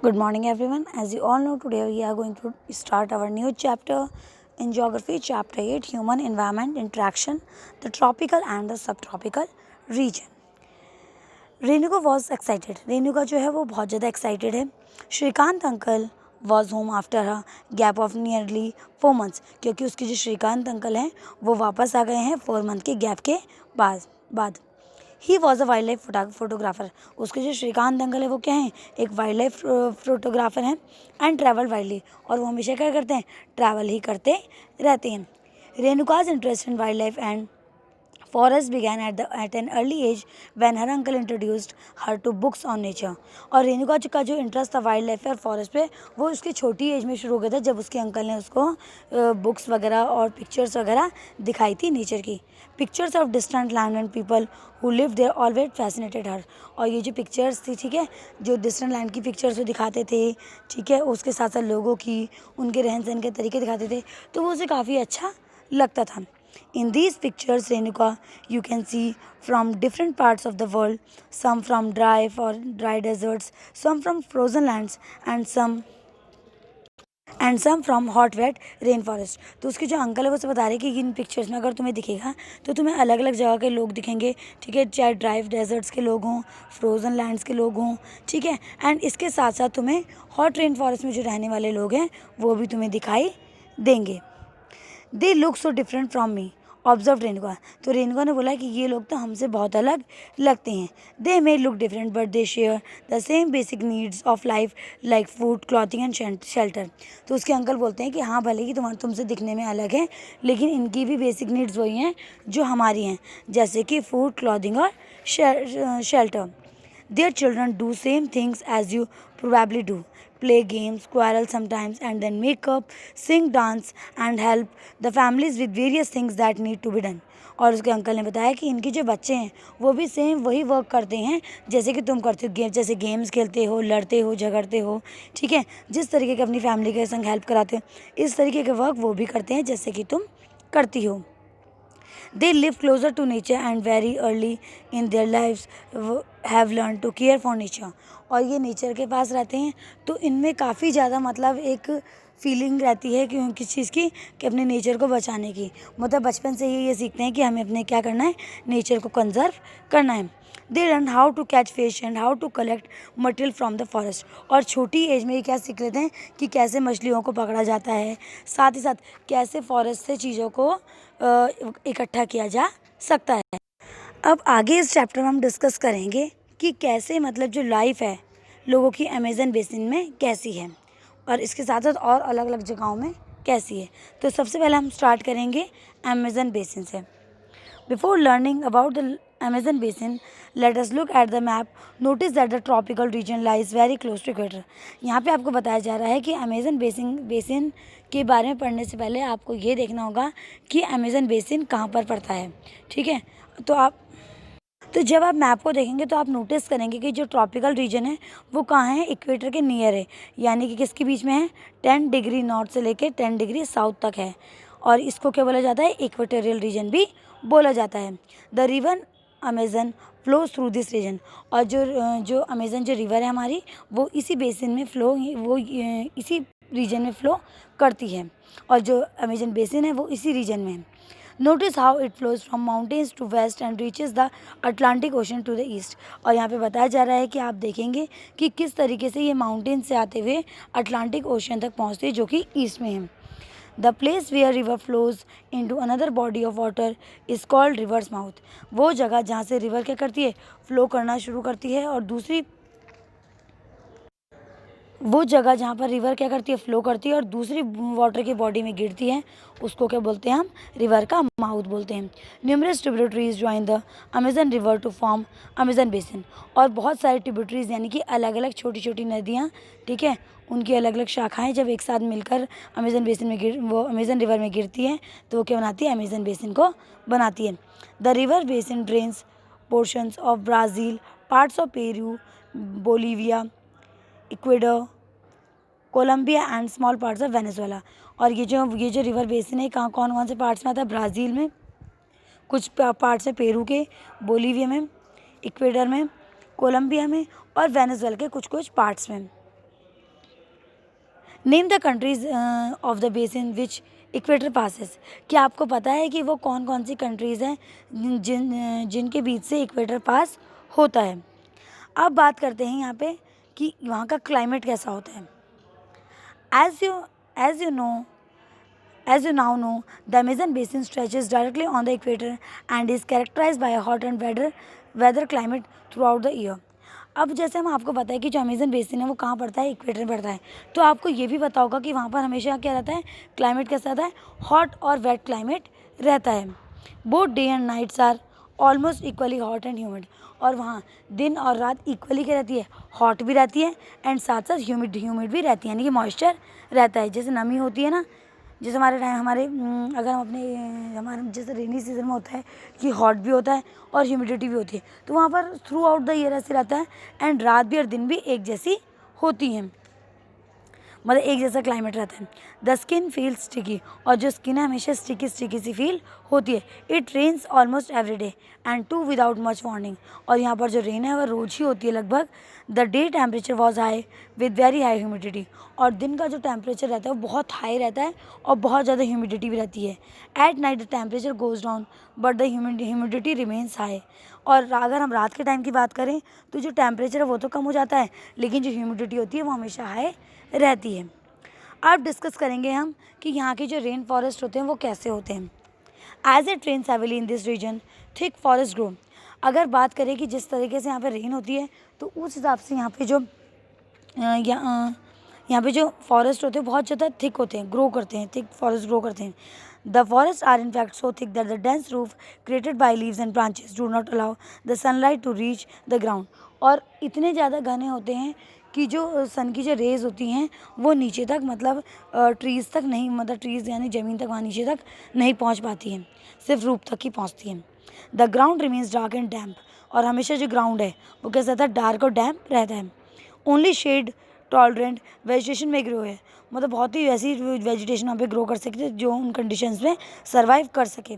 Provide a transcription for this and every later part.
Good morning, everyone. As you all know, today we are going to start our new chapter in geography, chapter 8 Human Environment Interaction, the tropical and the subtropical region. Renuka was excited Renuka जो है वो बहुत ज़्यादा excited है. Srikant uncle was home after a gap of nearly 4 months, क्योंकि उसके जो Shrikant uncle हैं वो वापस आ गए हैं 4 month के गैप के बाद. He was a wild life photographer. उसके जो श्रीकांत अंकल है वो क्या हैं, एक वाइल्ड लाइफ फोटोग्राफर हैं. एंड ट्रैवल वाइल्डली, और वो हमेशा क्या करते हैं, ट्रैवल ही करते रहते हैं. Renuka's interest in wild life and forest began at an early age when her uncle introduced her to books on nature. और रेणुका का जो इंटरेस्ट था वाइल्ड लाइफ और फॉरेस्ट पे वो उसकी छोटी एज में शुरू हो गया था, जब उसके अंकल ने उसको बुक्स वगैरह और पिक्चर्स वगैरह दिखाई थी नेचर की. Pictures of distant land and people who live there always fascinated her. और ये जो पिक्चर्स थी, ठीक है, जो डिस्टेंट लैंड की पिक्चर्स वो दिखाते थे, ठीक है, उसके साथ साथ लोगों की, उनके रहन सहन के तरीके दिखाते थे, तो वो उसे काफ़ी अच्छा लगता था. In these pictures, Renuka, you can see from different parts of the world, some from dry deserts, some from frozen lands, and some from hot wet rainforest. तो उसके जो अंकल है वो से बता रहे कि इन पिक्चर्स में अगर तुम्हें दिखेगा तो तुम्हें अलग अलग जगह के लोग दिखेंगे, ठीक है, चाहे ड्राई डेजर्ट्स के लोग हों, फ्रोज़न लैंड्स के लोग हों, ठीक है, एंड इसके साथ साथ तुम्हें हॉट रेन फॉरेस्ट में जो रहने वाले लोग हैं वो भी तुम्हें दिखाई देंगे. They look so different from me, observe Renuka. तो रेणुका ने बोला कि ये लोग तो हमसे बहुत अलग लगते हैं. They may look different but they share the same basic needs of life like food, clothing and shelter. तो उसके अंकल बोलते हैं कि हाँ, भले ही तुमसे दिखने में अलग है, लेकिन इनकी भी बेसिक नीड्स वही हैं जो हमारी हैं, जैसे कि फूड, क्लॉथिंग और shelter. Their children do same things as you probably do. Play games, quarrel sometimes, and then make up, sing, dance, and help the families with various things that need to be done. और उसके uncle ने बताया कि इनके जो बच्चे हैं वो भी सेम वही वर्क करते हैं जैसे कि तुम करते हो. जैसे गेम्स खेलते हो, लड़ते हो, झगड़ते हो, ठीक है, जिस तरीके के अपनी फैमिली के संग हेल्प कराते हो, इस तरीके के वर्क वो भी करते हैं जैसे कि तुम करती हो. They live closer to nature and very early in their lives have learned to care for nature. और ये नेचर के पास रहते हैं तो इनमें काफ़ी ज़्यादा मतलब एक फीलिंग रहती है कि किस चीज़ की, कि अपने नेचर को बचाने की. मतलब बचपन से ही ये सीखते हैं कि हमें अपने क्या करना है, नेचर को कंजर्व करना है. They learn how to catch fish and how to collect material from the forest. और छोटी एज में ये क्या सीख लेते हैं कि कैसे मछलियों को पकड़ा जाता है, साथ ही साथ कैसे फॉरेस्ट से चीज़ों को इकट्ठा किया जा सकता है. अब आगे इस चैप्टर में हम डिस्कस करेंगे कि कैसे मतलब जो लाइफ है लोगों की अमेज़न बेसिन में कैसी है और इसके साथ साथ और अलग अलग जगहों में कैसी है. तो सबसे पहले हम स्टार्ट करेंगे अमेज़न बेसिन से. Before learning about the Amazon basin, let us look at the map. Notice that the tropical region lies very close to equator. यहाँ पे आपको बताया जा रहा है कि अमेज़न बेसिन के बारे में पढ़ने से पहले आपको ये देखना होगा कि अमेज़न बेसिन कहाँ पर पड़ता है, ठीक है. तो जब आप मैप को देखेंगे तो आप नोटिस करेंगे कि जो ट्रॉपिकल रीजन है वो कहाँ है, इक्वेटर के नियर है, यानी कि किसके बीच में है, 10 डिग्री नॉर्थ से लेकर 10 डिग्री साउथ तक है. और इसको क्या बोला जाता है, इक्वेटोरियल रीजन भी बोला जाता है. The river Amazon flows through this region. और जो अमेज़न जो रिवर है हमारी वो इसी बेसिन में इसी रीजन में फ़्लो करती है. और जो अमेज़न बेसिन है वो इसी रीजन में है. Notice how it flows from mountains to west and reaches the Atlantic Ocean to the east. और यहाँ पे बताया जा रहा है कि आप देखेंगे कि किस तरीके से ये माउंटेन से आते हुए अटलांटिक ओशन तक पहुँचते हैं जो कि ईस्ट में है. The place where river flows into another body of water is called river's mouth. वो जगह जहाँ से रिवर क्या करती है, फ्लो करना शुरू करती है, और वो जगह जहाँ पर रिवर क्या करती है, फ्लो करती है और दूसरी वाटर की बॉडी में गिरती है, उसको क्या बोलते हैं, हम रिवर का माउथ बोलते हैं. Numerous tributaries join the Amazon river to form Amazon basin. और बहुत सारे ट्रिब्यूटरीज यानी कि अलग अलग छोटी छोटी नदियाँ, ठीक है, उनकी अलग अलग शाखाएँ जब एक साथ मिलकर अमेज़न बेसिन में वो अमेज़न रिवर में गिरती हैं तो वो क्या बनाती है, अमेज़न बेसिन को बनाती है. The river basin drains portions of Brazil, parts of Peru, Bolivia, Ecuador, Colombia and small parts of Venezuela. और ये जो रिवर बेसिन है कहाँ कौन से पार्ट्स में आता है, ब्राज़ील में, कुछ पार्ट्स है पेरू के, बोलीविया में, इक्वेडर में, कोलंबिया में और वेनेजुएला के कुछ पार्ट्स में. Name the countries of the basin which equator passes. क्या आपको पता है कि वो कौन कौन सी कंट्रीज़ हैं जिनके बीच से इक्वेटर पास होता है। अब बात करते हैं यहाँ पे कि वहाँ का क्लाइमेट कैसा होता है। As you as you know As you now know, the Amazon basin stretches directly on the equator and is characterized by a hot and weather climate throughout the year. अब जैसे हम आपको पता है कि जो अमेजन बेसिन है वो कहाँ पड़ता है, इक्वेटर पड़ता है, तो आपको ये भी पता होगा कि वहाँ पर हमेशा क्या रहता है, क्लाइमेट कैसा रहता है, हॉट और वेट क्लाइमेट रहता है। Both day and nights are almost equally hot and humid. और वहाँ दिन और रात इक्वली क्या रहती है, हॉट भी रहती है एंड साथ साथ ह्यूमिड भी रहती है, यानी कि मॉइस्चर रहता है। जैसे नमी होती है ना, जैसे अगर हम अपने हमारे जैसे रेनी सीजन में होता है कि हॉट भी होता है और ह्यूमिडिटी भी होती है, तो वहाँ पर थ्रू आउट द ईयर ऐसे रहता है एंड रात भी और दिन भी एक जैसी होती हैं, मतलब एक जैसा क्लाइमेट रहता है। द स्किन फील स्टिकी, और जो स्किन है हमेशा स्टिकी सी फील होती है। It rains almost every day and too without much warning, और यहाँ पर जो रेन है वह रोज ही होती है लगभग। The day temperature was high with very high humidity, और दिन का जो टेम्परेचर रहता है वो बहुत हाई रहता है और बहुत ज़्यादा ह्यूमिडिटी भी रहती है। At night the temperature goes down but the humidity remains high, और अगर हम रात के टाइम की बात करें तो जो टेम्परेचर है वो तो कम हो जाता है, लेकिन जो ह्यूमिडिटी होती है वो हमेशा हाई रहती है। अब डिस्कस करेंगे हम कि यहाँ के जो रेन फॉरेस्ट होते हैं वो कैसे होते हैं। As it rains heavily in this region thick forest grow. अगर बात करें कि जिस तरीके से यहाँ पे रेन होती है तो उस हिसाब से यहाँ पे जो फॉरेस्ट होते हैं बहुत ज़्यादा थिक होते हैं, ग्रो करते हैं, थिक फॉरेस्ट ग्रो करते हैं। The forest are in fact so thick that the dense roof created by leaves and branches do not allow the sunlight to reach the ground. और इतने ज़्यादा घने होते हैं कि जो सन की जो रेज होती हैं वो नीचे तक, मतलब ट्रीज़ तक नहीं, मतलब ट्रीज़ यानी ज़मीन तक, वहाँ नीचे तक नहीं पहुँच पाती हैं, सिर्फ रूप तक ही पहुँचती हैं। The ground remains dark and damp, और हमेशा जो ग्राउंड है वो कैसा रहता है, डार्क और डैम्प रहता है। ओनली शेड टॉलरेंट वेजिटेशन में ग्रो है, मतलब बहुत ही वैसी वेजिटेशन वहाँ पे ग्रो कर सकते हैं जो उन कंडीशंस में सर्वाइव कर सके।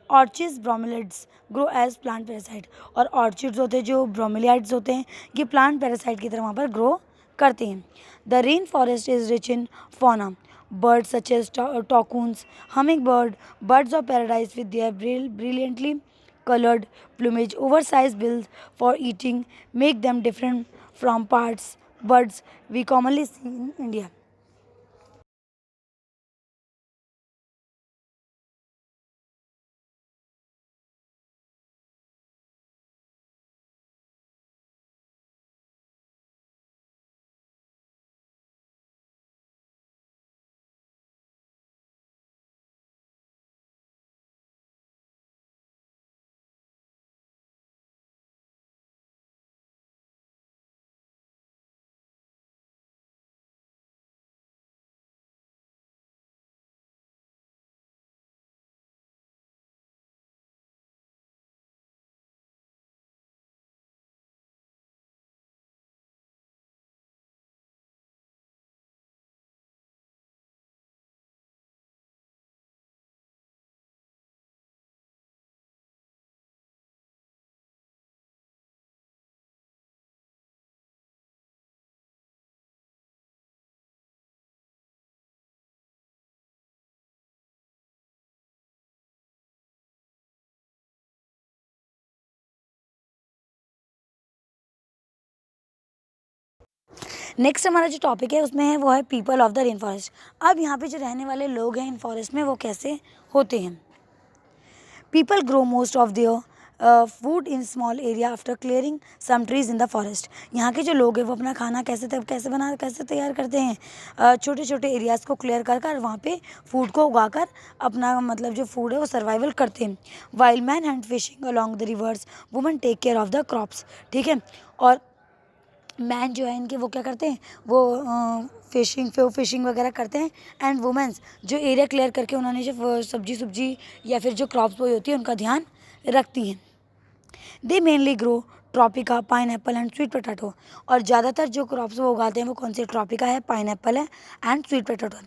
Orchids bromeliads grow as plant parasite, और ऑर्चिड्स होते हैं जो ब्रोमेलियाड्स होते हैं, ये प्लांट पैरासाइट की तरह वहाँ पर ग्रो करते हैं। The rain forest is rich in fauna, birds such as toucans, hummingbird, birds of paradise with their brilliantly colored plumage, oversized bills for eating, make them different from birds we commonly see in India. Next हमारा जो topic है उसमें है वो है people of the rain forest. अब यहाँ पे जो रहने वाले लोग हैं इन फॉरेस्ट में वो कैसे होते हैं। People grow most of their food in small area after clearing some trees in the forest. यहाँ के जो लोग हैं वो अपना खाना कैसे तैयार करते हैं, छोटे छोटे एरियाज़ को क्लियर कर कर वहाँ पे फूड को उगाकर अपना मतलब जो फूड है वो सर्वाइवल करते हैं। Wild man hand fishing along the rivers, women take care of the crops. ठीक है, और मैन जो है इनके वो क्या करते हैं, वो फिशिंग वगैरह करते हैं, एंड वुमेंस जो एरिया क्लियर करके उन्होंने जो सब्जी या फिर जो क्रॉप्स बोई होती है उनका ध्यान रखती हैं। They mainly grow tapioca, pineapple and sweet potato. और ज़्यादातर जो क्रॉप्स वो उगाते हैं वो कौन से, ट्रॉपिका है, पाइनएप्पल है and sweet potato.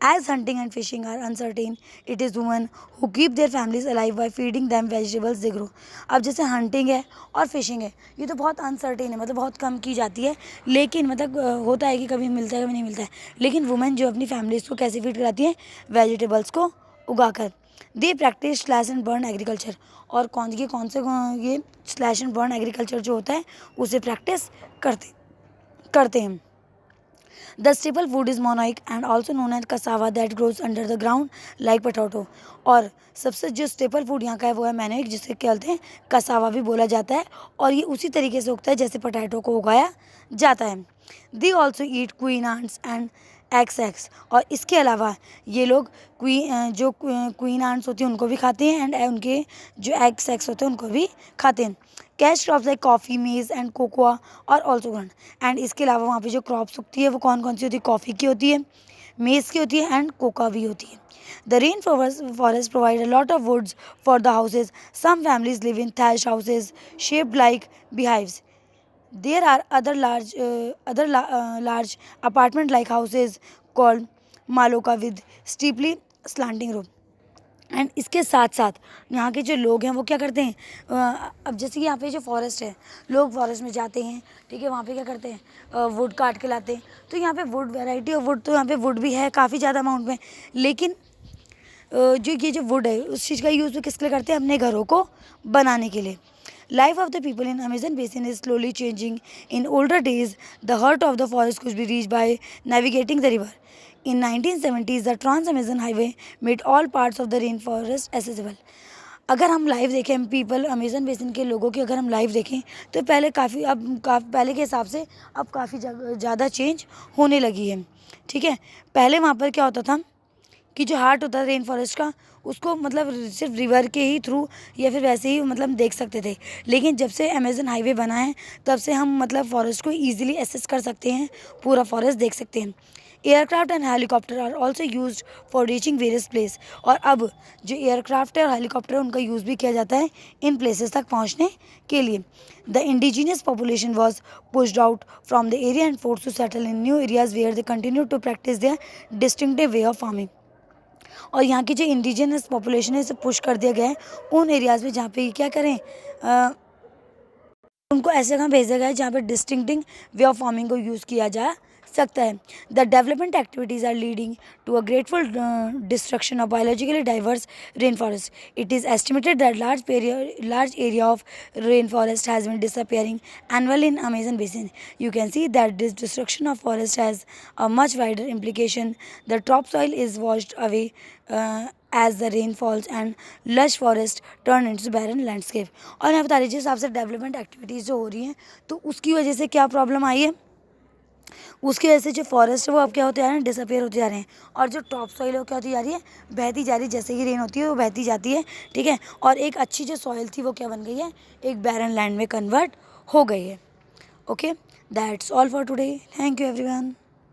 As hunting and fishing are uncertain, it is women who keep their families alive by feeding them vegetables they grow. अब जैसे हंटिंग है और फिशिंग है, ये तो बहुत अनसर्टेन है, मतलब बहुत कम की जाती है, लेकिन मतलब होता है कि कभी मिलता है कभी नहीं मिलता है, लेकिन वुमेन जो अपनी फैमिलीज़ को कैसे फीड कराती है, वेजिटेबल्स को उगाकर। They practise slash and burn agriculture, और कौन से ये स्लैश एंड बर्न एग्रीकल्चर जो होता है उसे प्रैक्टिस करते हैं। The staple food is manioc and also known as cassava that grows under the ground like potato. और सबसे जो स्टेपल फूड यहाँ का है वो है मैनोइक, जिसे क्या बोलते हैं, कसावा भी बोला जाता है, और ये उसी तरीके से उगता है जैसे पोटैटो को उगाया जाता है। They also eat queen ants and eggs, और इसके अलावा ये लोग क्वीन आंट्स होती हैं उनको भी खाते हैं, एंड उनके जो एग्स होते हैं उनको भी खाते हैं। कैश क्रॉप्स लाइक कॉफ़ी, मेज़ एंड कोकोआ और ऑल्सो ग्राउंड। एंड इसके अलावा वहाँ पे जो क्रॉप्स उगती है वो कौन कौन सी होती है, कॉफ़ी की होती है, मेज़ की होती है एंड कोकोआ भी होती है। The rain forest provide a lot of woods for the houses, some families live in thatch houses shaped like beehives. There are large apartment-like houses called maloka with steeply slanting roof. And इसके साथ साथ यहाँ के जो लोग हैं वो क्या करते हैं, अब जैसे कि यहाँ पे जो फॉरेस्ट है, लोग फॉरेस्ट में जाते हैं, ठीक है, वहाँ पे क्या करते हैं, वुड काट के लाते हैं। तो यहाँ पे वुड, वैरायटी ऑफ वुड, तो यहाँ पे वुड भी है काफ़ी ज़्यादा अमाउंट में, लेकिन जो ये जो वुड है उस चीज़ का यूज़ भी किसके लिए करते हैं, अपने घरों को बनाने के लिए। Life of the people in Amazon basin is slowly changing. In older days, the heart of the forest could be reached by navigating the river. In 1970s, the Trans-Amazon Highway made all parts of the rainforest accessible. अगर हम live देखें, people Amazon basin के लोगों की अगर हम live देखें तो पहले काफ़ी, पहले के हिसाब से अब काफ़ी ज़्यादा चेंज होने लगी है, ठीक है। पहले वहाँ पर क्या होता था कि जो हार्ट होता है रेन फॉरेस्ट का, उसको मतलब सिर्फ रिवर के ही थ्रू या फिर वैसे ही मतलब देख सकते थे, लेकिन जब से अमेज़न हाईवे बना है तब से हम मतलब फॉरेस्ट को ईजिली एसेस कर सकते हैं, पूरा फॉरेस्ट देख सकते हैं। Aircraft and helicopter are also used for reaching various place, और अब जो एयरक्राफ्ट है और हेलीकॉप्टर है उनका यूज़ भी किया जाता है इन प्लेसेस तक पहुँचने के लिए। The indigenous population was pushed out from the area and forced to settle in new areas where they continue to practice their distinctive way of farming. और यहाँ की जो इंडिजिनस पॉपुलेशन है इसे पुश कर दिया गया है उन एरियाज़ में जहाँ पे क्या करें, उनको ऐसे कहाँ भेजा गया है जहाँ पे डिस्टिंक्टिंग वे ऑफ फार्मिंग को यूज़ किया जा सकता है। The development activities are leading to a grateful destruction of biologically diverse rain forest. It is estimated that large area of rainforest has been disappearing annually in Amazon basin. You can see that this destruction of forest has a much wider implication. The topsoil is washed away as the rain falls and lush forest turn into barren landscape. और यहाँ बता दीजिए हिसाब से development activities जो हो रही हैं तो उसकी वजह से क्या प्रॉब्लम आई है, उसकी वजह से जो फॉरेस्ट है वो अब क्या होते जा रहे हैं, डिसअपेयर होते जा रहे हैं, और जो टॉप सॉइल है वो क्या होती जा रही है, बहती जा रही है, जैसे ही रेन होती है वो बहती जाती है, ठीक है। और एक अच्छी जो सॉइल थी वो क्या बन गई है, एक बैरन लैंड में कन्वर्ट हो गई है। Okay, that's all for today, thank you everyone.